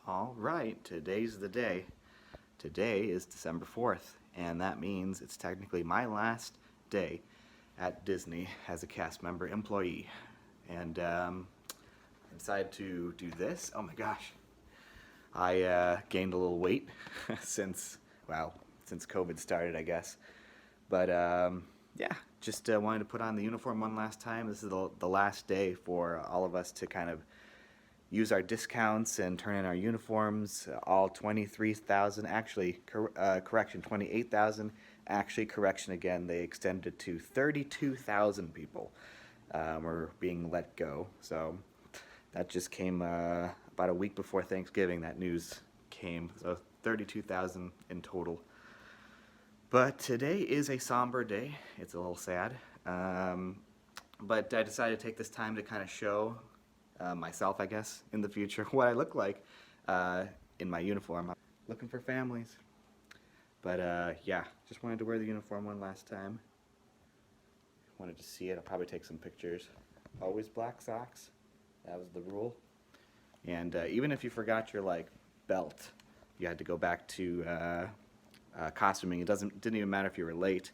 All right, today's the day. Today is December 4th, and that means it's technically my last day at Disney as a cast member employee. And I decided to do this. Oh my gosh. I gained a little weight since COVID started, I guess. But yeah, just wanted to put on the uniform one last time. This is the last day for all of us to kind of use our discounts and turn in our uniforms. All 23,000, actually, correction, 28,000. Actually, correction again, they extended it to 32,000 people were being let go. So that just came about a week before Thanksgiving, that news came. So 32,000 in total. But today is a somber day. It's a little sad. But I decided to take this time to kind of show myself, I guess, in the future, what I look like in my uniform. I'm looking for families. But yeah, just wanted to wear the uniform one last time. Wanted to see it. I'll probably take some pictures. Always black socks. That was the rule. And even if you forgot your belt, you had to go back to costuming. It didn't even matter if you were late.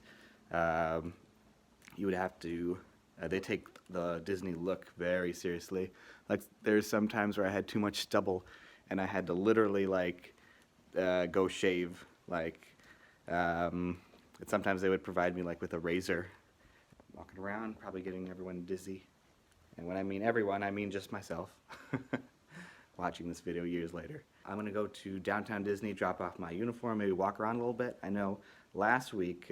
You would have to. They take the Disney look very seriously. Like, there's some times where I had too much stubble, and I had to literally go shave. Sometimes they would provide me with a razor, walking around, probably getting everyone dizzy. And when I mean everyone, I mean just myself. Watching this video years later. I'm gonna go to Downtown Disney, drop off my uniform, maybe walk around a little bit. I know last week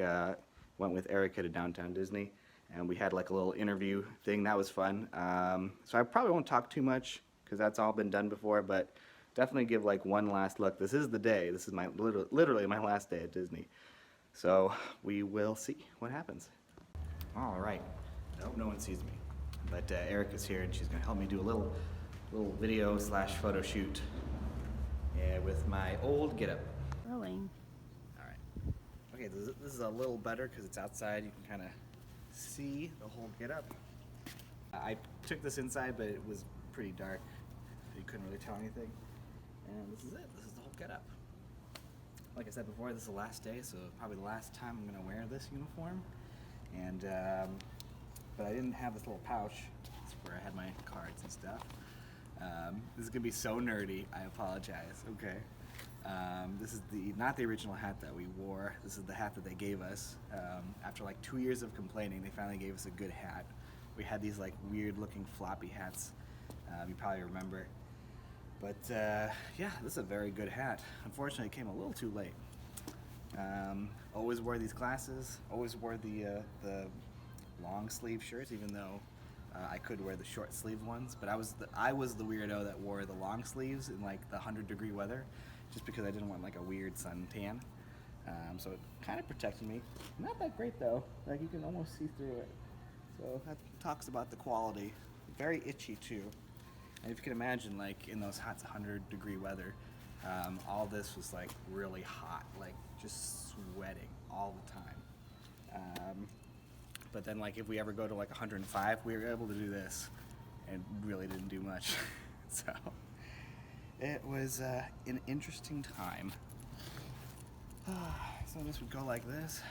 went with Erica to Downtown Disney, and we had a little interview thing. That was fun. So I probably won't talk too much because that's all been done before, but definitely give one last look. This is the day. This is literally my last day at Disney. So we will see what happens. All right. I hope no one sees me, but Erica's here and she's gonna help me do a little video / photo shoot with my old getup. Rolling. All right. Okay, this is a little better because it's outside. You can kind of see the whole getup. I took this inside, but it was pretty dark. You couldn't really tell anything. And this is it. This is the whole getup. Like I said before, this is the last day, so probably the last time I'm gonna wear this uniform. And but I didn't have this little pouch. That's where I had my cards and stuff. This is gonna be so nerdy. I apologize. Okay. This is not the original hat that we wore. This is the hat that they gave us. After 2 years of complaining, they finally gave us a good hat. We had these weird looking floppy hats. You probably remember. But yeah, this is a very good hat. Unfortunately, it came a little too late. Always wore these glasses. Always wore the long sleeve shirts, even though I could wear the short sleeve ones. But I was the weirdo that wore the long sleeves in the 100-degree weather, just because I didn't want a weird suntan. So it kind of protected me. Not that great though. You can almost see through it. So that talks about the quality. Very itchy too. And if you can imagine, in those hot 100-degree weather, all this was really hot, just sweating all the time. But then if we ever go to 105, we were able to do this, and really didn't do much. So it was an interesting time. So this would go like this,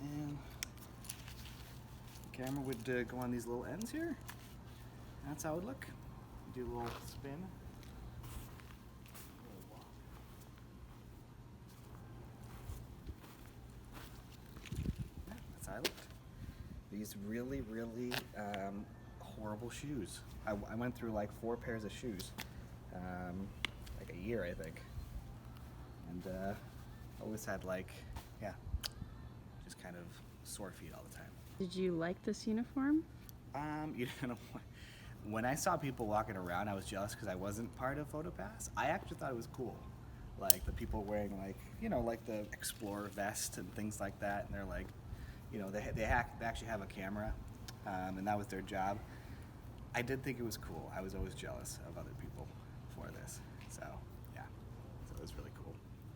and the camera would go on these little ends here. That's how it would look. Do a little spin. Yeah, that's how I looked. These really, really horrible shoes. I went through 4 pairs of shoes. A year, I think. And always had yeah, just kind of sore feet all the time. Did you like this uniform? You know, when I saw people walking around, I was jealous because I wasn't part of PhotoPass. I actually thought it was cool. The people wearing the Explorer vest and things like that, and they're they actually have a camera, and that was their job. I did think it was cool. I was always jealous of other people for this. So yeah, so it was really cool.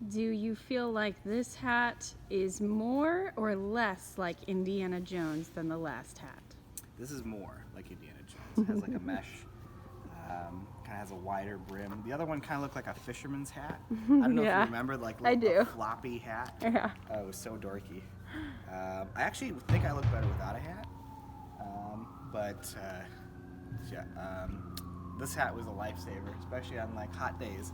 Do you feel like this hat is more or less like Indiana Jones than the last hat? This is more like Indiana Jones. It has a mesh kind of has a wider brim. The other one kind of looked like a fisherman's hat. I don't know if Yeah, you remember, like I do. a floppy hat. Yeah. Oh, it was so dorky. I actually think I look better without a hat. This hat was a lifesaver, especially on like hot days.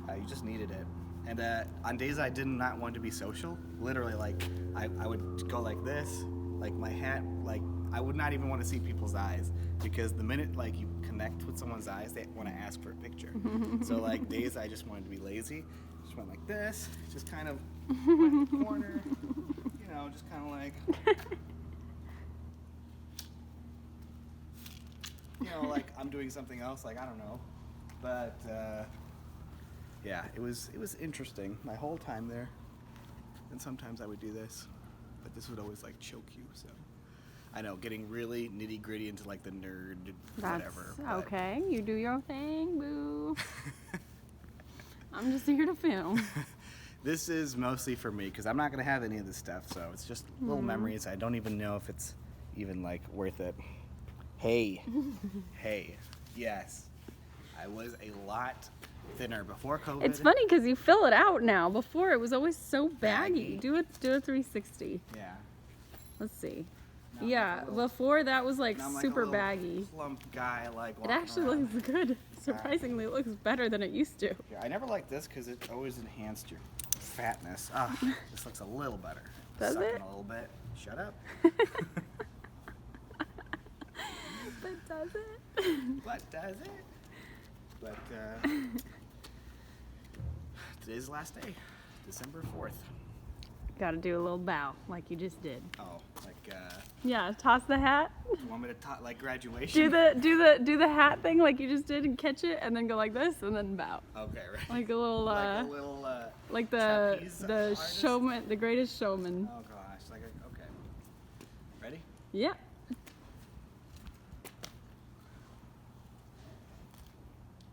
You just needed it. And on days I did not want to be social, literally, like I would go like this, like my hat, like I would not even want to see people's eyes, because the minute like you connect with someone's eyes, they want to ask for a picture. So like days I just wanted to be lazy, just went like this, just kind of went in the corner, you know, just kind of like, you know, like I'm doing something else, like I don't know, but yeah, it was interesting my whole time there. And sometimes I would do this, but this would always like choke you. So I know, getting really nitty gritty into like the nerd whatever. That's okay. You do your thing, boo. I'm just here to film. This is mostly for me because I'm not gonna have any of this stuff, so it's just little memories. I don't even know if it's even like worth it. Hey, hey, yes, I was a lot thinner before COVID. It's funny because you fill it out now. Before it was always so baggy. Do a 360. Yeah. Let's see. Now I'm Yeah, like a little- before that was like now I'm like super a little baggy. plump guy, like It walking actually around. looks good. Surprisingly, it looks better than it used to. Yeah, I never liked this because it always enhanced your fatness. Ah, this looks a little better. Does Sucking it? a little bit. Shut up. But does it? But does it? But today's the last day, December 4th. Gotta do a little bow like you just did. Oh, like Yeah, toss the hat. you want me to talk like graduation? Do the hat thing like you just did and catch it and then go like this and then bow. Okay, right. Like a little like a little like the trapeze the artist? showman, the greatest showman. Oh gosh, like a, okay. Ready? Yeah.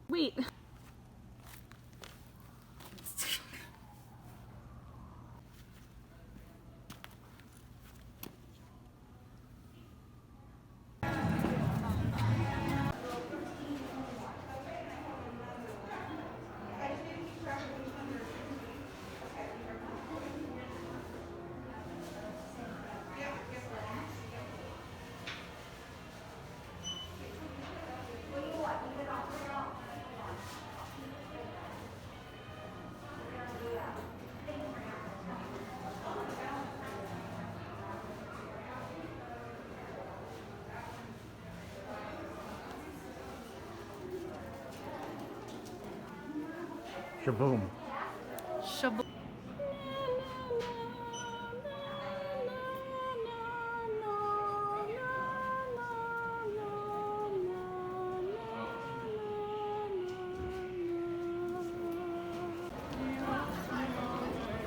Wait. Shaboom.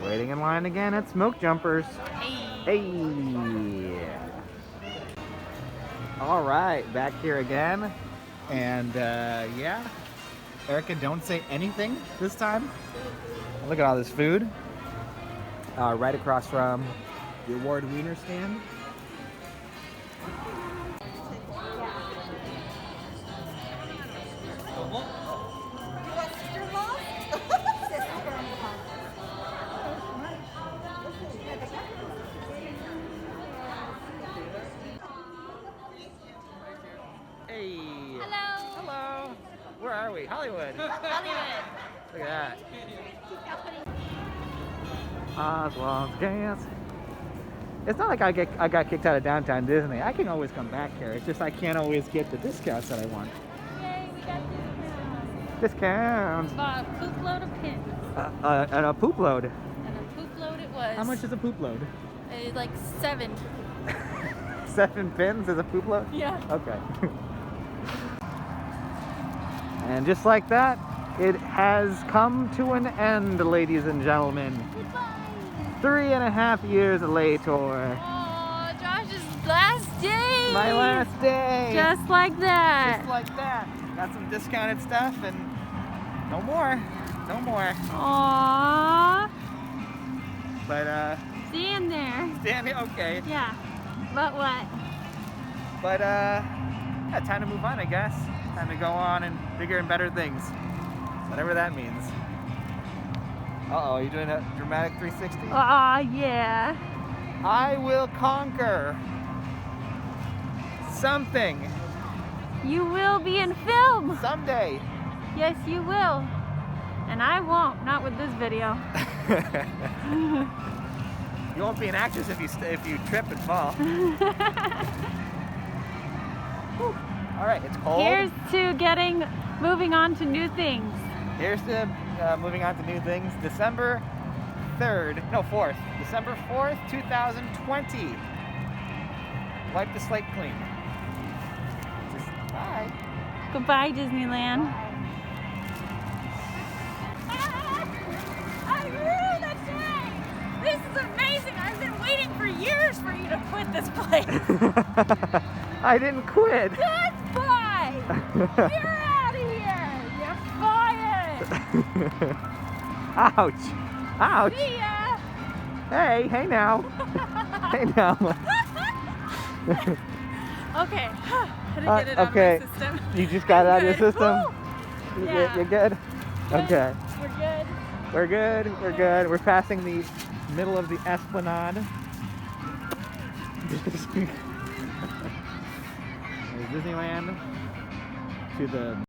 Waiting in line again at Smoke Jumpers. Hey. All right, back here again. And yeah, Erica, don't say anything this time. Look at all this food. Right across from the award wiener stand. Hey. Hello. Hello. Where are we? Hollywood. Hollywood. Look at that. Oswald's Gas. It's not like I got kicked out of downtown Disney. I can always come back here. It's just I can't always get the discounts that I want. Yay, we got Discounts. bought a poop load of pins. And a poop load. And a poop load it was. How much is a poop load? Like 7. 7 pins is a poop load? Yeah. Okay. And just like that, it has come to an end, ladies and gentlemen. Goodbye. 3.5 years later. Oh, Josh's last day. My last day. Just like that. Just like that. Got some discounted stuff and no more. No more. Aww. But Stand there. damn it, okay. Yeah. But what? But yeah, time to move on, I guess. Time to go on and bigger and better things. Whatever that means. Uh-oh, you doing a dramatic 360? Aw, yeah. I will conquer something You will be in film. someday. Yes, you will. And I won't, not with this video. You won't be an actress if you trip and fall. Whew. All right, it's cold. Here's to moving on to new things. Here's to moving on to new things. December 4th. December 4th, 2020. Wipe the slate clean. Just bye. Goodbye, Disneyland. I ruined the day! This is amazing! I've been waiting for years for you to quit this place! I didn't quit. Goodbye! You're out of here! You're fired! Ouch. Ouch. See ya! Hey now. Hey now. Okay, how to get it okay. out of my system. You just got it out of your Good. system? Woo! Yeah. You're good? Okay. We're good. We're good. We're good. We're passing the middle of the Esplanade. There's Disneyland to the